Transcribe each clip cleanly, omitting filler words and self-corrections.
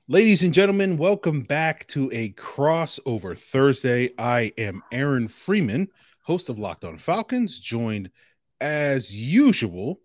Ladies and gentlemen, welcome back to a crossover Thursday. I am Aaron Freeman, host of Locked On Falcons, joined as usual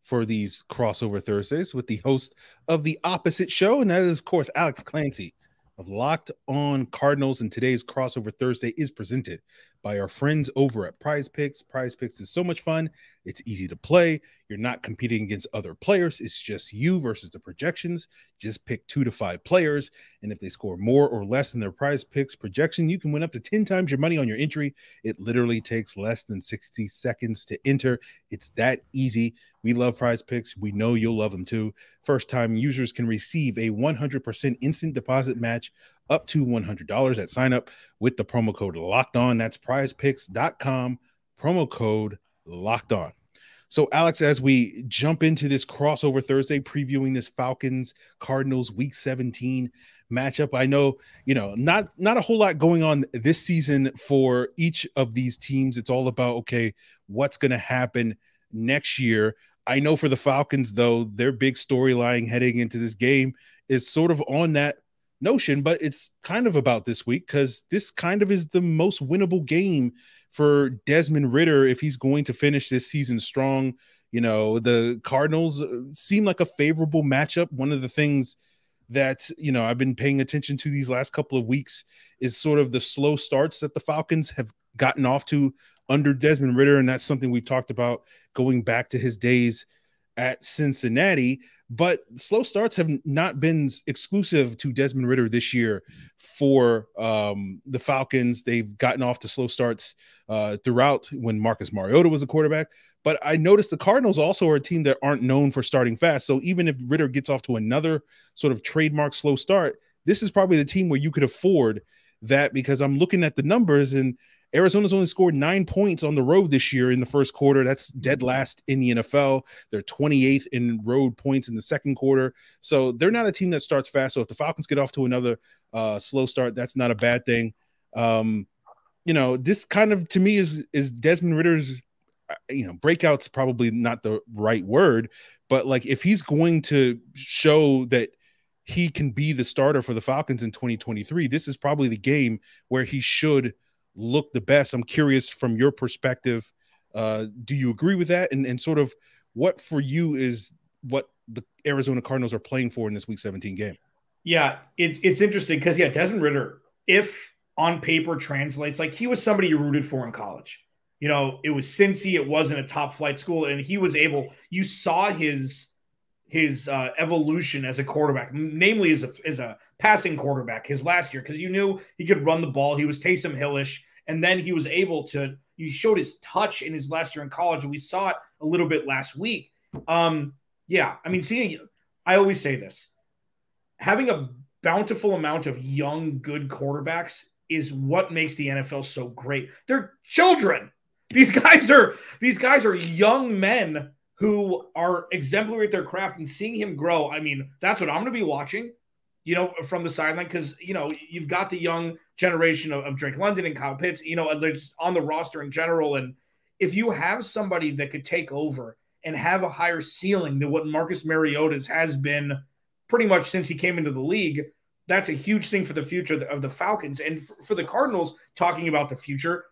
for these crossover Thursdays with the host of the opposite show, and that is, of course, Alex Clancy of Locked On Cardinals. And today's crossover Thursday is presented by our friends over at Prize Picks. Prize Picks is so much fun. It's easy to play. You're not competing against other players. It's just you versus the projections. Just pick 2 to 5 players, and if they score more or less than their Prize Picks projection, you can win up to 10 times your money on your entry. It literally takes less than 60 seconds to enter. It's that easy. We love Prize Picks. We know you'll love them too. First-time users can receive a 100% instant deposit match up to $100 at sign up with the promo code Locked On. That's prizepicks.com, promo code Locked On. So, Alex, as we jump into this crossover Thursday, previewing this Falcons Cardinals Week 17 matchup, I know, not a whole lot going on this season for each of these teams. It's all about, okay, what's going to happen next year. I know for the Falcons, though, their big storyline heading into this game is sort of on that notion, but it's kind of about this week because this kind of is the most winnable game for Desmond Ridder if he's going to finish this season strong. The Cardinals seem like a favorable matchup. One of the things that, I've been paying attention to these last couple of weeks is sort of the slow starts that the Falcons have gotten off to under Desmond Ridder, and that's something we've talked about going back to his days at Cincinnati. But slow starts have not been exclusive to Desmond Ridder this year for the Falcons. They've gotten off to slow starts throughout when Marcus Mariota was a quarterback. But I noticed the Cardinals also are a team that aren't known for starting fast. So even if Ridder gets off to another sort of trademark slow start, this is probably the team where you could afford that, because I'm looking at the numbers and Arizona's only scored 9 points on the road this year in the first quarter. That's dead last in the NFL. They're 28th in road points in the second quarter. So they're not a team that starts fast. So if the Falcons get off to another slow start, that's not a bad thing. This kind of, to me, is Desmond Ridder's, breakout's probably not the right word, but like if he's going to show that he can be the starter for the Falcons in 2023, this is probably the game where he should look the best. I'm curious from your perspective, do you agree with that? And sort of what for you is what the Arizona Cardinals are playing for in this Week 17 game? Yeah, it's interesting because, Desmond Ridder, if on paper translates, like he was somebody you rooted for in college. It was Cincy, it wasn't a top flight school, and he was able, you saw his evolution as a quarterback, namely as a passing quarterback his last year, because you knew he could run the ball. He was Taysom Hillish, and then he was able to, he showed his touch in his last year in college, and we saw it a little bit last week. I always say this, having a bountiful amount of young, good quarterbacks is what makes the NFL so great. They're children. These guys are young men who are exemplary at their craft, and seeing him grow, that's what I'm going to be watching, from the sideline, because, you've got the young generation of Drake London and Kyle Pitts, they're just on the roster in general. And if you have somebody that could take over and have a higher ceiling than what Marcus Mariota's has been pretty much since he came into the league, that's a huge thing for the future of the Falcons. And for the Cardinals, talking about the future,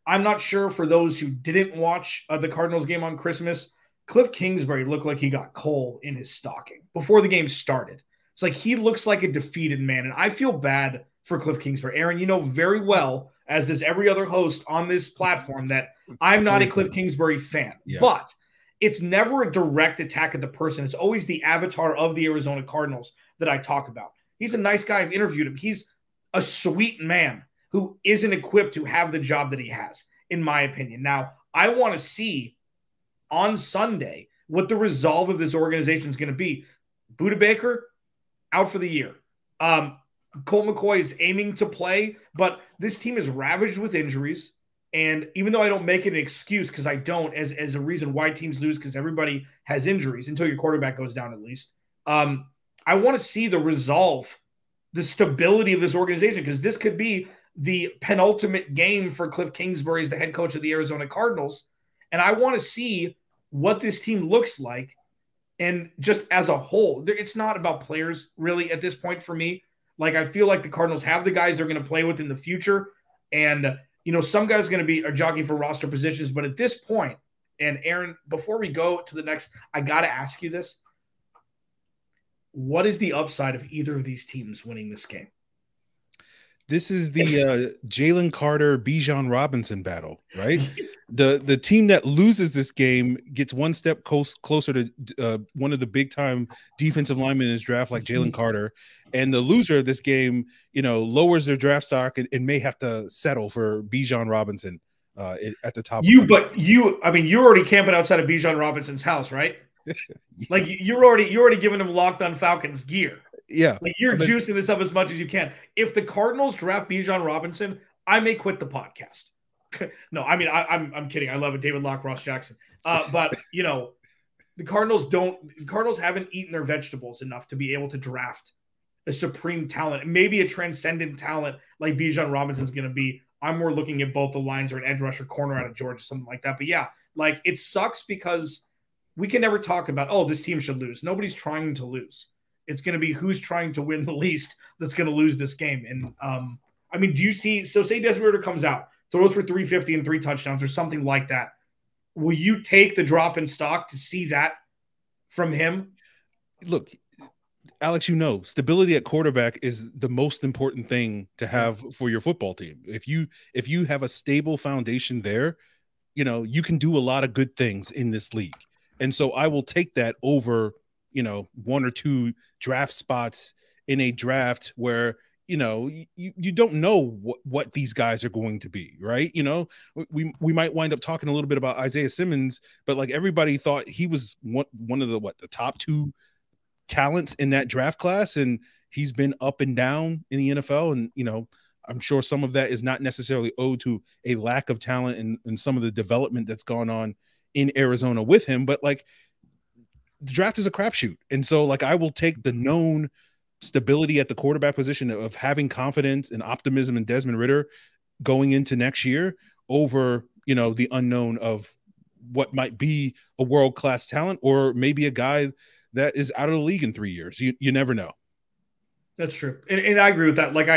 I'm not sure, for those who didn't watch the Cardinals game on Christmas, Cliff Kingsbury looked like he got coal in his stocking before the game started. It's like he looks like a defeated man, and I feel bad for Cliff Kingsbury. Aaron, you know very well, as does every other host on this platform, that I'm not a Cliff Kingsbury fan. Yeah. But it's never a direct attack at the person. It's always the avatar of the Arizona Cardinals that I talk about. He's a nice guy. I've interviewed him. He's a sweet man who isn't equipped to have the job that he has, in my opinion. Now, I want to see on Sunday what the resolve of this organization is going to be. Budda Baker, out for the year. Colt McCoy is aiming to play, but this team is ravaged with injuries. And even though I don't make it an excuse, because I don't, as a reason why teams lose, because everybody has injuries until your quarterback goes down at least. I want to see the resolve, the stability of this organization, because this could be the penultimate game for Cliff Kingsbury as the head coach of the Arizona Cardinals. And I want to see what this team looks like And just as a whole, it's not about players really at this point for me. Like, I feel like the Cardinals have the guys they're going to play with in the future. And, some guys are jockeying for roster positions. But at this point, and Aaron, before we go to the next, I got to ask you this. What is the upside of either of these teams winning this game? This is the Jalen Carter, Bijan Robinson battle, right? The team that loses this game gets one step closer to one of the big time defensive linemen in his draft, like Jalen Carter, and the loser of this game, lowers their draft stock and may have to settle for Bijan Robinson at the top. You're already camping outside of Bijan Robinson's house, right? Yeah. Like you're already giving him Locked On Falcons gear. Yeah, like you're juicing this up as much as you can. If the Cardinals draft Bijan Robinson, I may quit the podcast. No, I mean I'm kidding. I love it, David Locke, Ross Jackson. But the Cardinals haven't eaten their vegetables enough to be able to draft a supreme talent, maybe a transcendent talent like Bijan Robinson is going to be. I'm more looking at both the lines or an edge rusher corner out of Georgia, something like that. But yeah, like it sucks because we can never talk about, this team should lose. Nobody's trying to lose. It's going to be who's trying to win the least that's going to lose this game. And do you see? So say Desmond Ridder comes out, throws for 350 and 3 touchdowns or something like that. Will you take the drop in stock to see that from him? Look, Alex, stability at quarterback is the most important thing to have for your football team. If you have a stable foundation there, you can do a lot of good things in this league. And so I will take that over, 1 or 2 draft spots in a draft where, you don't know what these guys are going to be, right? We might wind up talking a little bit about Isaiah Simmons, but like everybody thought he was one of the top 2 talents in that draft class. And he's been up and down in the NFL. And, I'm sure some of that is not necessarily owed to a lack of talent and some of the development that's gone on in Arizona with him, but like the draft is a crapshoot. And so like, I will take the known stability at the quarterback position of having confidence and optimism in Desmond Ridder going into next year over, the unknown of what might be a world-class talent or maybe a guy that is out of the league in 3 years. You never know. That's true. And I agree with that. Like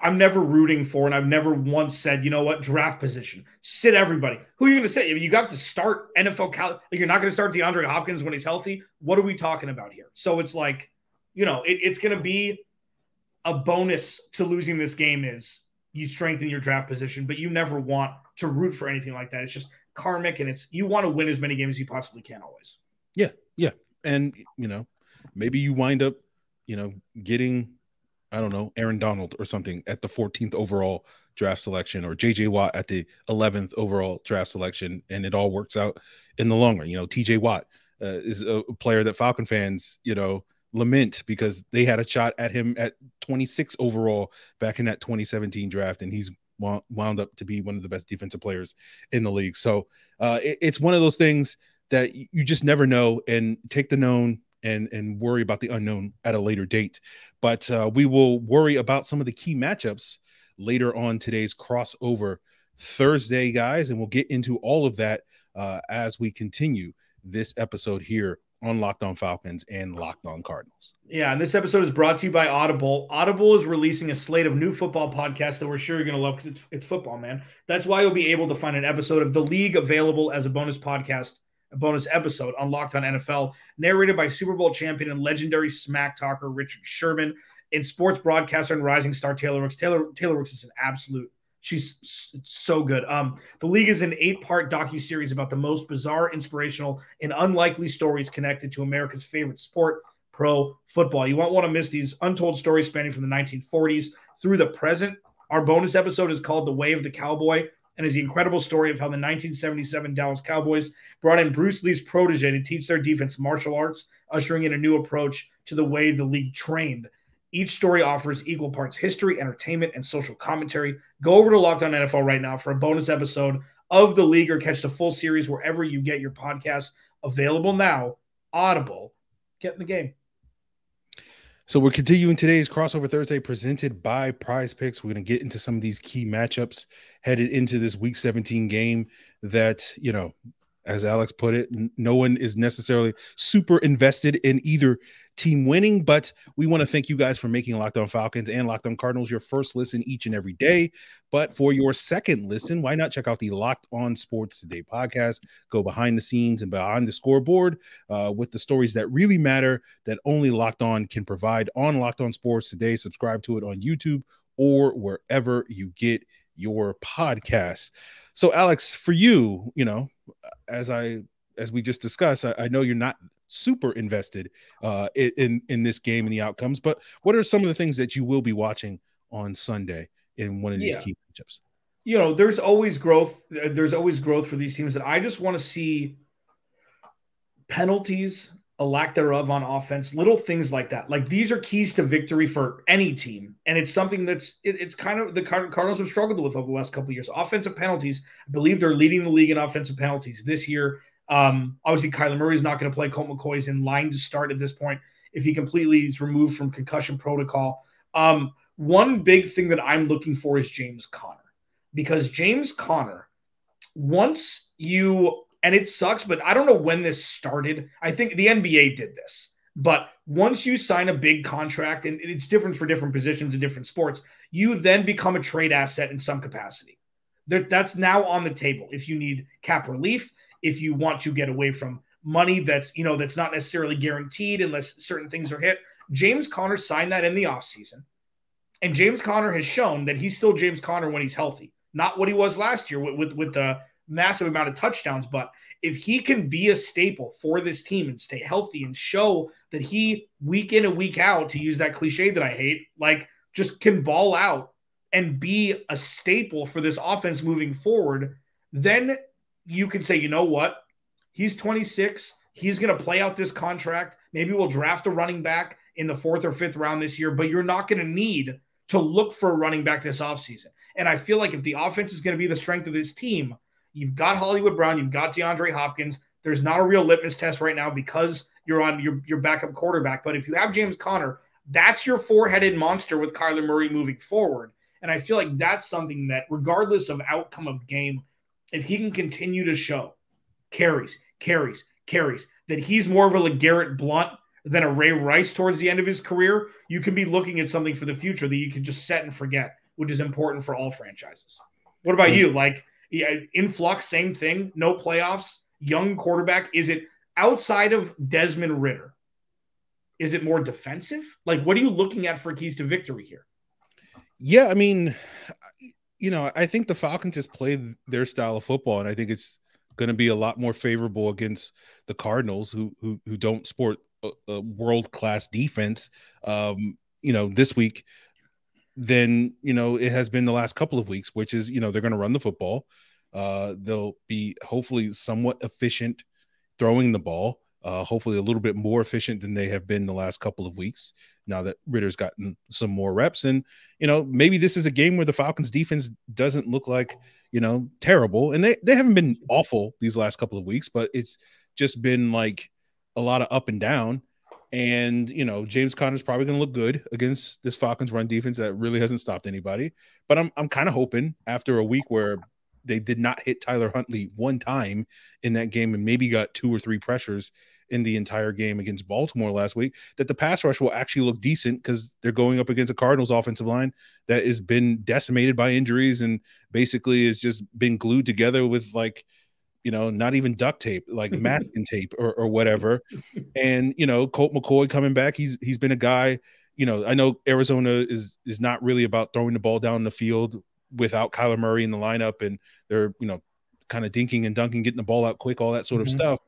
I'm never rooting for, and I've never once said, draft position, sit everybody. Who are you going to sit? You got to start NFL. You're not going to start DeAndre Hopkins when he's healthy. What are we talking about here? So it's like, it's going to be a bonus to losing this game is you strengthen your draft position, but you never want to root for anything like that. It's just karmic, and you want to win as many games as you possibly can always. Yeah. Yeah. And, maybe you wind up, getting, I don't know, Aaron Donald or something at the 14th overall draft selection, or JJ Watt at the 11th overall draft selection. And it all works out in the long run. TJ Watt is a player that Falcon fans, lament because they had a shot at him at 26 overall back in that 2017 draft. And he's wound up to be one of the best defensive players in the league. So it's one of those things that you just never know, and take the known and worry about the unknown at a later date. But we will worry about some of the key matchups later on today's crossover Thursday, guys. And we'll get into all of that as we continue this episode here on Locked On Falcons and Locked On Cardinals. Yeah, and this episode is brought to you by Audible. Audible is releasing a slate of new football podcasts that we're sure you're going to love because it's football, man. That's why you'll be able to find an episode of The League available as a bonus podcast, a bonus episode on Locked On NFL, narrated by Super Bowl champion and legendary smack talker Richard Sherman, and sports broadcaster and rising star Taylor Rooks. Taylor Rooks is an absolute, she's so good. The League is an 8-part docuseries about the most bizarre, inspirational, and unlikely stories connected to America's favorite sport, pro football. You won't want to miss these untold stories spanning from the 1940s through the present. Our bonus episode is called The Way of the Cowboy, and is the incredible story of how the 1977 Dallas Cowboys brought in Bruce Lee's protege to teach their defense martial arts, ushering in a new approach to the way the league trained. Each story offers equal parts history, entertainment, and social commentary. Go over to Locked On NFL right now for a bonus episode of The League, or catch the full series wherever you get your podcasts. Available now. Audible. Get in the game. So we're continuing today's Crossover Thursday presented by Prize Picks. We're going to get into some of these key matchups headed into this Week 17 game that, as Alex put it, no one is necessarily super invested in either team winning, but we want to thank you guys for making Locked On Falcons and Locked On Cardinals your first listen each and every day. But for your second listen, why not check out the Locked On Sports Today podcast? Go behind the scenes and behind the scoreboard with the stories that really matter that only Locked On can provide on Locked On Sports Today. Subscribe to it on YouTube or wherever you get your podcasts. So, Alex, for you, as we just discussed, I know you're not super invested in this game and the outcomes, but what are some of the things that you will be watching on Sunday in one of these key matchups? There's always growth. There's always growth for these teams, and I just want to see penalties, a lack thereof on offense, little things like that. Like, these are keys to victory for any team, and it's something it's kind of the Cardinals have struggled with over the last couple of years. Offensive penalties, I believe they're leading the league in offensive penalties this year. Obviously, Kyler Murray is not going to play. Colt McCoy is in line to start at this point if he completely is removed from concussion protocol. One big thing that I'm looking for is James Conner, because James Conner, and it sucks, but I don't know when this started. I think the NBA did this. But once you sign a big contract, and it's different for different positions in different sports, you then become a trade asset in some capacity. That's now on the table. If you need cap relief, if you want to get away from money that's not necessarily guaranteed unless certain things are hit. James Conner signed that in the offseason. And James Conner has shown that he's still James Conner when he's healthy. Not what he was last year with the massive amount of touchdowns, but if he can be a staple for this team and stay healthy and show that he, week in and week out, to use that cliche that I hate, like, just can ball out and be a staple for this offense moving forward, then you can say, you know what? He's 26. He's going to play out this contract. Maybe we'll draft a running back in the 4th or 5th round this year, but you're not going to need to look for a running back this offseason. And I feel like if the offense is going to be the strength of this team, you've got Hollywood Brown, you've got DeAndre Hopkins. There's not a real litmus test right now because you're on your backup quarterback. But if you have James Conner, that's your four-headed monster with Kyler Murray moving forward. And I feel like that's something that, regardless of outcome of game, if he can continue to show carries, that he's more of a LeGarrette Blount than a Ray Rice towards the end of his career, you can be looking at something for the future that you can just set and forget, which is important for all franchises. What about you? Like, in flux, same thing, no playoffs, young quarterback. Is it outside of Desmond Ridder? Is it more defensive? Like, what are you looking at for keys to victory here? Yeah, I mean, I think the Falcons just play their style of football, and I think it's going to be a lot more favorable against the Cardinals, who don't sport a world-class defense, this week than it has been the last couple of weeks, which is they're going to run the football. They'll be hopefully somewhat efficient throwing the ball, hopefully a little bit more efficient than they have been the last couple of weeks now that Ritter's gotten some more reps. And maybe this is a game where the Falcons defense doesn't look like terrible, and they haven't been awful these last couple of weeks, but it's just been like a lot of up and down. And, James Conner's probably going to look good against this Falcons run defense that really hasn't stopped anybody. But I'm kind of hoping, after a week where they did not hit Tyler Huntley one time in that game and maybe got 2 or 3 pressures in the entire game against Baltimore last week, that the pass rush will actually look decent, because they're going up against a Cardinals offensive line that has been decimated by injuries and basically has just been glued together with, like, not even duct tape, like masking tape or whatever. And, Colt McCoy coming back, he's been a guy, I know Arizona is not really about throwing the ball down the field without Kyler Murray in the lineup, and they're, kind of dinking and dunking, getting the ball out quick, all that sort of stuff.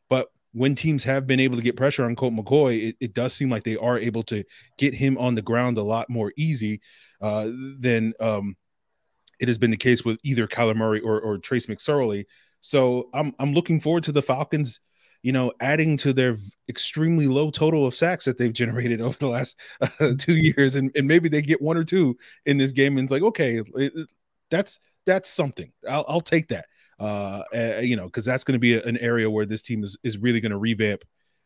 But when teams have been able to get pressure on Colt McCoy, it does seem like they are able to get him on the ground a lot more easy than it has been the case with either Kyler Murray or Trace McSorley. So I'm looking forward to the Falcons, adding to their extremely low total of sacks that they've generated over the last 2 years, and maybe they get 1 or 2 in this game, and it's like, okay, that's something. I'll take that, because that's going to be an area where this team is really going to revamp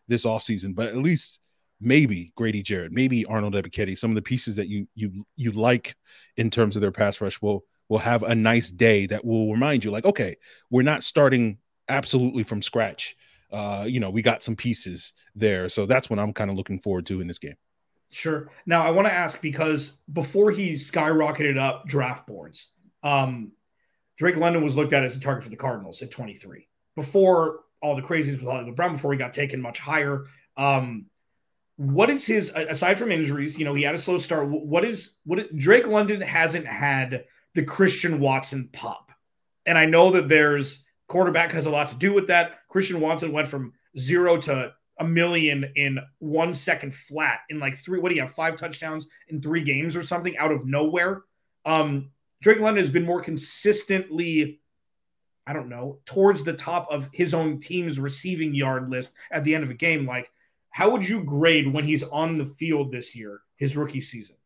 this offseason. But at least maybe Grady Jarrett, maybe Arnold Ebiketie, some of the pieces that you like in terms of their pass rush will have a nice day that will remind you, like, okay, we're not starting absolutely from scratch. We got some pieces there. So that's what I'm kind of looking forward to in this game. Sure. Now I want to ask, because before he skyrocketed up draft boards, Drake London was looked at as a target for the Cardinals at 23. Before all the crazies with Hollywood Brown, before he got taken much higher. What is his, aside from injuries, he had a slow start. Drake London hasn't had the Christian Watson pop. And I know that there's quarterback has a lot to do with that. Christian Watson went from 0 to a million in 1 second flat in like 5 touchdowns in 3 games or something out of nowhere. Drake London has been more consistently, I don't know, towards the top of his own team's receiving yard list at the end of a game. Like, how would you grade when he's on the field this year, his rookie season?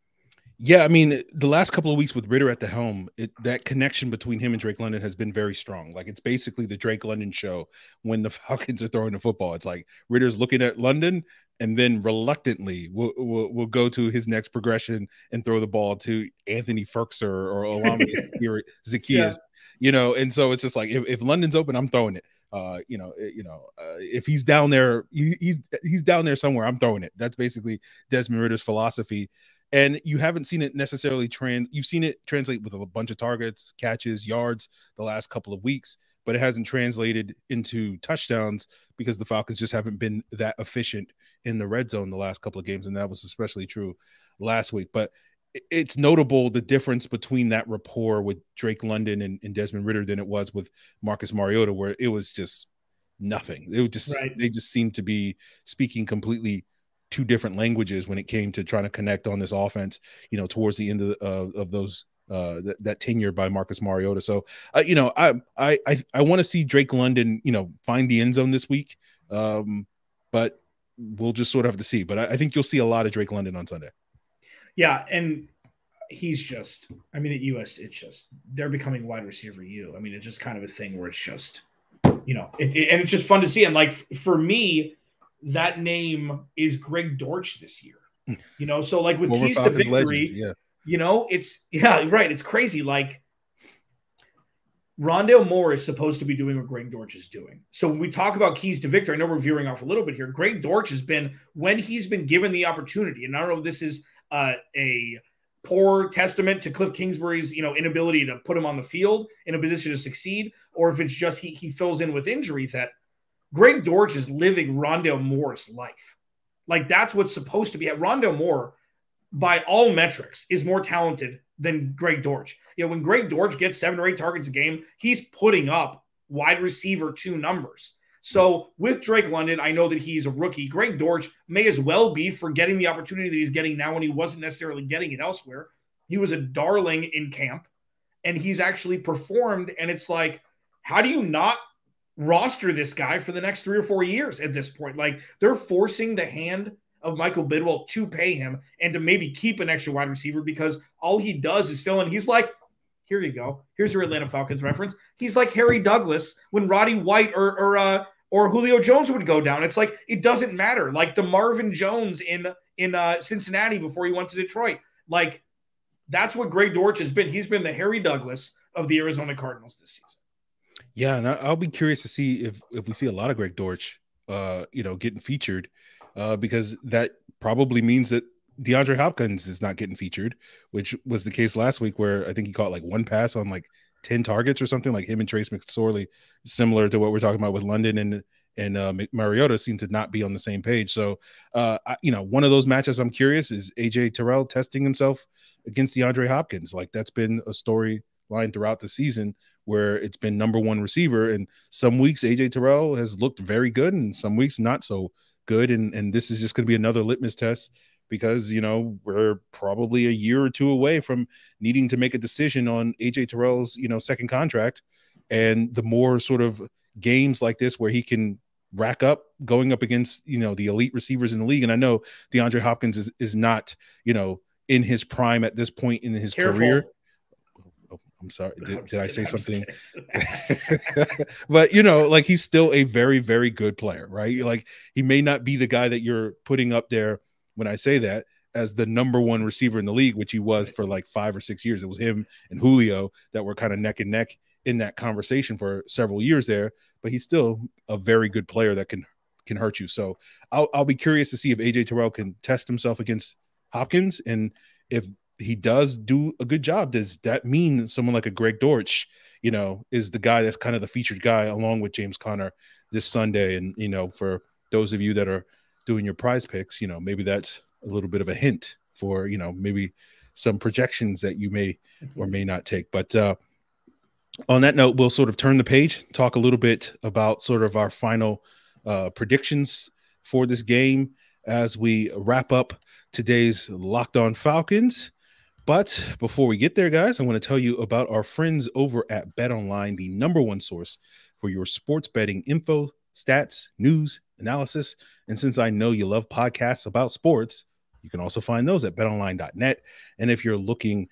Yeah, I mean, the last couple of weeks with Ridder at the helm, that connection between him and Drake London has been very strong. Like, it's basically the Drake London show when the Falcons are throwing the football. It's like Ridder's looking at London and then reluctantly will go to his next progression and throw the ball to Anthony Ferkser or Olame Zacchaeus, and so it's just like, if London's open, I'm throwing it. If he's down there, he's down there somewhere, I'm throwing it. That's basically Desmond Ridder's philosophy. And you haven't seen it necessarily you've seen it translate with a bunch of targets, catches, yards the last couple of weeks, but it hasn't translated into touchdowns because the Falcons just haven't been that efficient in the red zone the last couple of games. And that was especially true last week. But it's notable the difference between that rapport with Drake London and Desmond Ridder than it was with Marcus Mariota, where it was just nothing. They just seemed to be speaking completely 2 different languages when it came to trying to connect on this offense, towards the end of those that tenure by Marcus Mariota. So, I want to see Drake London, find the end zone this week. But we'll just sort of have to see. But I think you'll see a lot of Drake London on Sunday. Yeah. And he's just, at US, it's just, they're becoming wide receiver U. It's just kind of a thing where it's just, and it's just fun to see. And like, for me, that name is Greg Dortch this year, so like with keys to victory, it's crazy. Like, Rondale Moore is supposed to be doing what Greg Dortch is doing. So when we talk about keys to victory, I know we're veering off a little bit here. Greg Dortch has been, when he's been given the opportunity, and I don't know if this is a poor testament to Cliff Kingsbury's, inability to put him on the field in a position to succeed, or if it's just he fills in with injury, that Greg Dortch is living Rondale Moore's life. Like, that's what's supposed to be. Rondale Moore, by all metrics, is more talented than Greg Dortch. When Greg Dortch gets 7 or 8 targets a game, he's putting up wide receiver 2 numbers. So with Drake London, I know that he's a rookie. Greg Dortch may as well be for getting the opportunity that he's getting now when he wasn't necessarily getting it elsewhere. He was a darling in camp, and he's actually performed. And it's like, how do you not roster this guy for the next 3 or 4 years at this point? Like, they're forcing the hand of Michael Bidwell to pay him and to maybe keep an extra wide receiver, because all he does is fill in. He's like, here you go. Here's your Atlanta Falcons reference. He's like Harry Douglas when Roddy White or Julio Jones would go down. It's like, it doesn't matter. Like the Marvin Jones in Cincinnati before he went to Detroit. Like, that's what Greg Dortch has been. He's been the Harry Douglas of the Arizona Cardinals this season. Yeah, and I'll be curious to see if we see a lot of Greg Dortch, getting featured, because that probably means that DeAndre Hopkins is not getting featured, which was the case last week, where I think he caught like 1 pass on like 10 targets or something. Like, him and Trace McSorley, similar to what we're talking about with London and Mariota, seem to not be on the same page. So, one of those matchups I'm curious is AJ Terrell testing himself against DeAndre Hopkins. Like, that's been a storyline throughout the season, where it's been number 1 receiver, and some weeks AJ Terrell has looked very good and some weeks not so good. And this is just going to be another litmus test, because, we're probably a year or 2 away from needing to make a decision on AJ Terrell's, second contract. And the more sort of games like this where he can rack up going up against, the elite receivers in the league. And I know DeAndre Hopkins is not, in his prime at this point in his career. Oh, I'm sorry. Did I say something? But, like, he's still a very, very good player, right? Like, he may not be the guy that you're putting up there when I say that as the number 1 receiver in the league, which he was for like 5 or 6 years. It was him and Julio that were kind of neck and neck in that conversation for several years there. but he's still a very good player that can hurt you. So I'll be curious to see if AJ Terrell can test himself against Hopkins, and if he does do a good job, does that mean someone like a Greg Dortch, is the guy that's kind of the featured guy along with James Conner this Sunday? And for those of you that are doing your prize picks, maybe that's a little bit of a hint for maybe some projections that you may or may not take. But on that note, we'll sort of turn the page, talk a little bit about sort of our final predictions for this game as we wrap up today's Locked On Falcons. But before we get there, guys, I want to tell you about our friends over at BetOnline, the #1 source for your sports betting info, stats, news, analysis. And since I know you love podcasts about sports, you can also find those at betonline.net. And if you're looking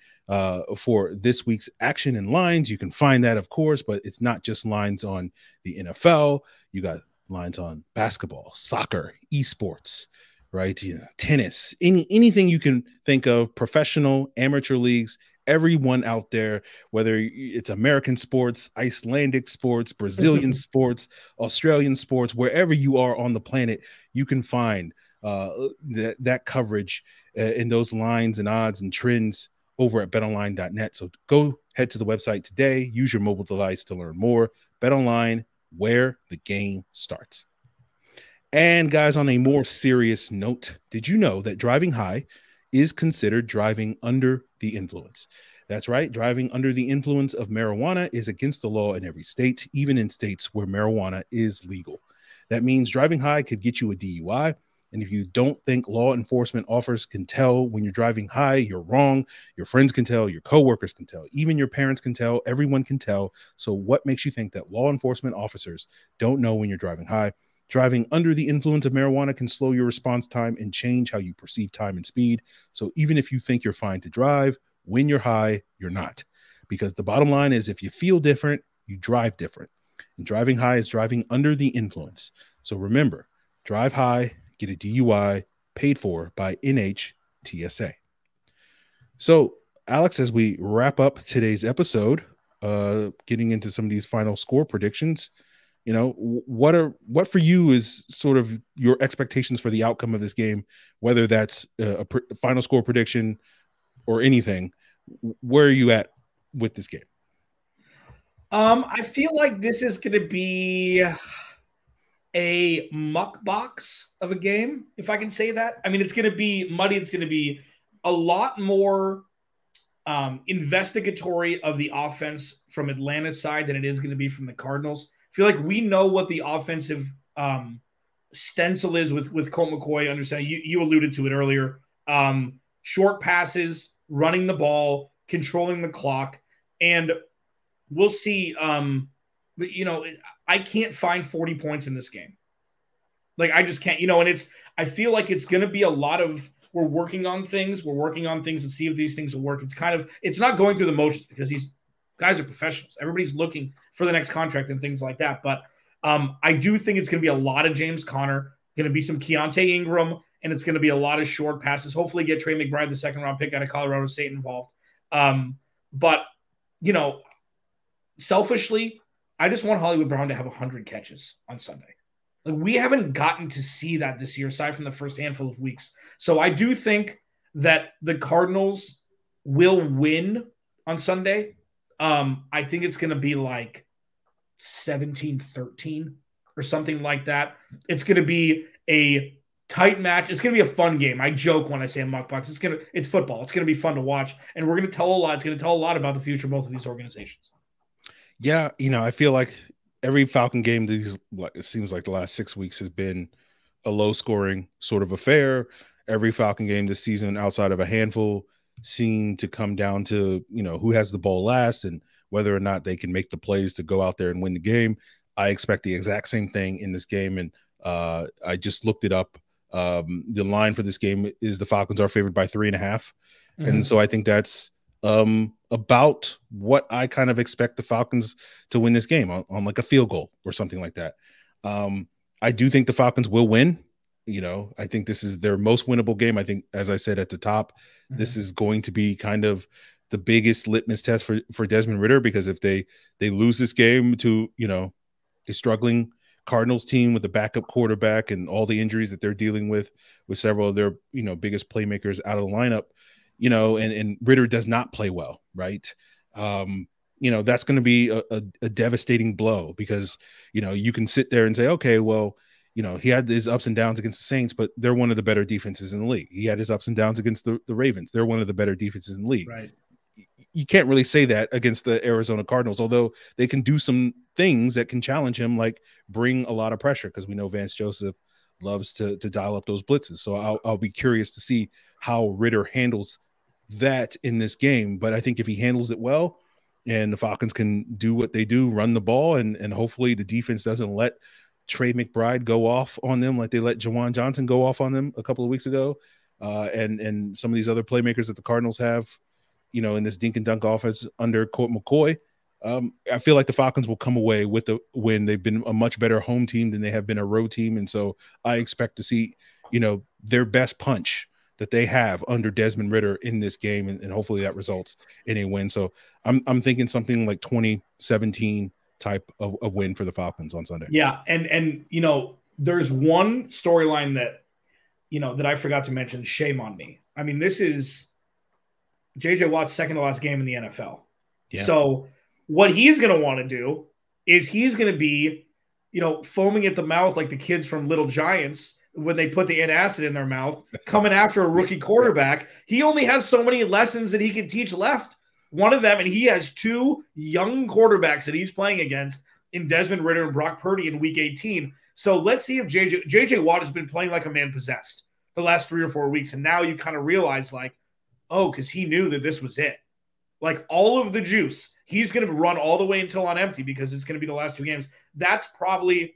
for this week's action and lines, you can find that, of course, but it's not just lines on the NFL. You got lines on basketball, soccer, esports, right? Tennis, anything you can think of, professional, amateur leagues, everyone out there, whether it's American sports, Icelandic sports, Brazilian sports, Australian sports, wherever you are on the planet, you can find that coverage in those lines and odds and trends over at betonline.net. So go head to the website today, use your mobile device to learn more. BetOnline, where the game starts. And guys, on a more serious note, did you know that driving high is considered driving under the influence? That's right. Driving under the influence of marijuana is against the law in every state, even in states where marijuana is legal. That means driving high could get you a DUI. And if you don't think law enforcement officers can tell when you're driving high, you're wrong. Your friends can tell, your coworkers can tell, even your parents can tell, everyone can tell. So what makes you think that law enforcement officers don't know when you're driving high? Driving under the influence of marijuana can slow your response time and change how you perceive time and speed. So even if you think you're fine to drive, when you're high, you're not. Because the bottom line is, if you feel different, you drive different. And driving high is driving under the influence. So remember, drive high, get a DUI paid for by NHTSA. So, Alex, as we wrap up today's episode, getting into some of these final score predictions, what for you is sort of your expectations for the outcome of this game, whether that's a final score prediction or anything? Where are you at with this game? I feel like this is going to be a muck box of a game, if I can say that. I mean, it's going to be muddy. It's going to be a lot more investigatory of the offense from Atlanta's side than it is going to be from the Cardinals. I feel like we know what the offensive stencil is with Colt McCoy. Understand, you alluded to it earlier. Short passes, running the ball, controlling the clock, and we'll see. But I can't find 40 points in this game. Like, I just can't, and I feel like it's going to be a lot of, we're working on things and see if these things will work. It's not going through the motions because these guys are professionals. Everybody's looking for the next contract and things like that. But I do think it's going to be a lot of James Conner, going to be some Keontae Ingram, and it's going to be a lot of short passes. Hopefully get Trey McBride, the second-round pick out of Colorado State, involved. But, selfishly, I just want Hollywood Brown to have 100 catches on Sunday. Like, we haven't gotten to see that this year, aside from the first handful of weeks. So I do think that the Cardinals will win on Sunday. I think it's going to be like 17-13 or something like that. It's going to be a tight match. It's going to be a fun game. I joke when I say a muck box. It's football. It's going to be fun to watch, and we're going to tell a lot. It's going to tell a lot about the future of both of these organizations. Yeah, I feel like every Falcon game, it seems like the last 6 weeks has been a low-scoring sort of affair. Every Falcon game this season, outside of a handful, seem to come down to who has the ball last and whether or not they can make the plays to go out there and win the game. I expect the exact same thing in this game, and I just looked it up. The line for this game is the Falcons are favored by 3.5, and so I think that's about what I kind of expect the Falcons to win this game on like a field goal or something like that. I do think the Falcons will win. I think this is their most winnable game. I think, as I said at the top, this is going to be kind of the biggest litmus test for Desmond Ridder, because if they lose this game to, a struggling Cardinals team with a backup quarterback and all the injuries that they're dealing with several of their, biggest playmakers out of the lineup, and Ridder does not play well, right? That's going to be a devastating blow because, you can sit there and say, okay, well, he had his ups and downs against the Saints, but they're one of the better defenses in the league. He had his ups and downs against the Ravens. They're one of the better defenses in the league. Right. You can't really say that against the Arizona Cardinals, although they can do some things that can challenge him, like bring a lot of pressure, because we know Vance Joseph loves to dial up those blitzes. So I'll be curious to see how Ridder handles that in this game. But I think if he handles it well and the Falcons can do what they do, run the ball, and hopefully the defense doesn't let Trey McBride go off on them like they let Jawan Johnson go off on them a couple of weeks ago, and some of these other playmakers that the Cardinals have, in this dink and dunk offense under Colt McCoy. I feel like the Falcons will come away with the win. They've been a much better home team than they have been a road team, and so I expect to see, their best punch that they have under Desmond Ridder in this game, and hopefully that results in a win. So I'm thinking something like 2017 type of win for the Falcons on Sunday. Yeah, and there's one storyline that that I forgot to mention. Shame on me. I mean, this is JJ Watt's second to last game in the NFL. Yeah. So what he's going to want to do is he's going to be, foaming at the mouth like the kids from Little Giants when they put the antacid in their mouth, coming after a rookie quarterback. He only has so many lessons that he can teach left. One of them, and he has two young quarterbacks that he's playing against in Desmond Ridder and Brock Purdy in Week 18. So let's see if JJ Watt has been playing like a man possessed the last 3 or 4 weeks, and now you kind of realize, like, oh, because he knew that this was it. Like, all of the juice, he's going to run all the way until on empty because it's going to be the last 2 games. That's probably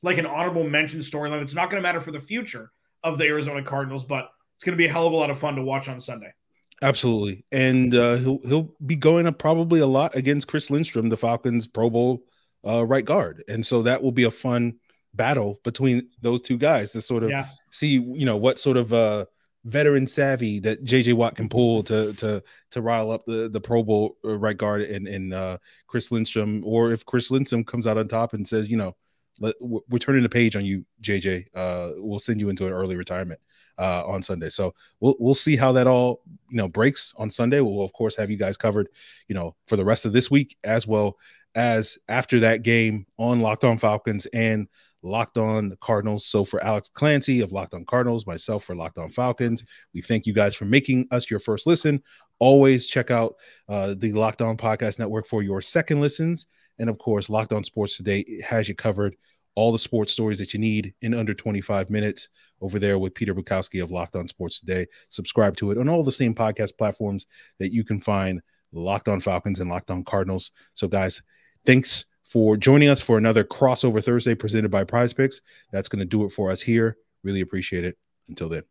like an honorable mention storyline. It's not going to matter for the future of the Arizona Cardinals, but it's going to be a hell of a lot of fun to watch on Sunday. Absolutely. And he'll be going up probably a lot against Chris Lindstrom, the Falcons Pro Bowl right guard. And so that will be a fun battle between those two guys to sort of see, what sort of veteran savvy that JJ Watt can pull to rile up the Pro Bowl right guard and Chris Lindstrom, or if Chris Lindstrom comes out on top and says, we're turning the page on you, JJ. We'll send you into an early retirement on Sunday. So we'll see how that all breaks on Sunday. We'll of course have you guys covered, for the rest of this week, as well as after that game on Locked On Falcons and Locked On Cardinals. So for Alex Clancy of Locked On Cardinals, myself for Locked On Falcons, we thank you guys for making us your first listen. Always check out the Locked On Podcast Network for your second listens. And of course, Locked On Sports Today has you covered. All the sports stories that you need in under 25 minutes over there with Peter Bukowski of Locked On Sports Today. Subscribe to it on all the same podcast platforms that you can find Locked On Falcons and Locked On Cardinals. So guys, thanks for joining us for another Crossover Thursday presented by Prize Picks. That's going to do it for us here. Really appreciate it. Until then.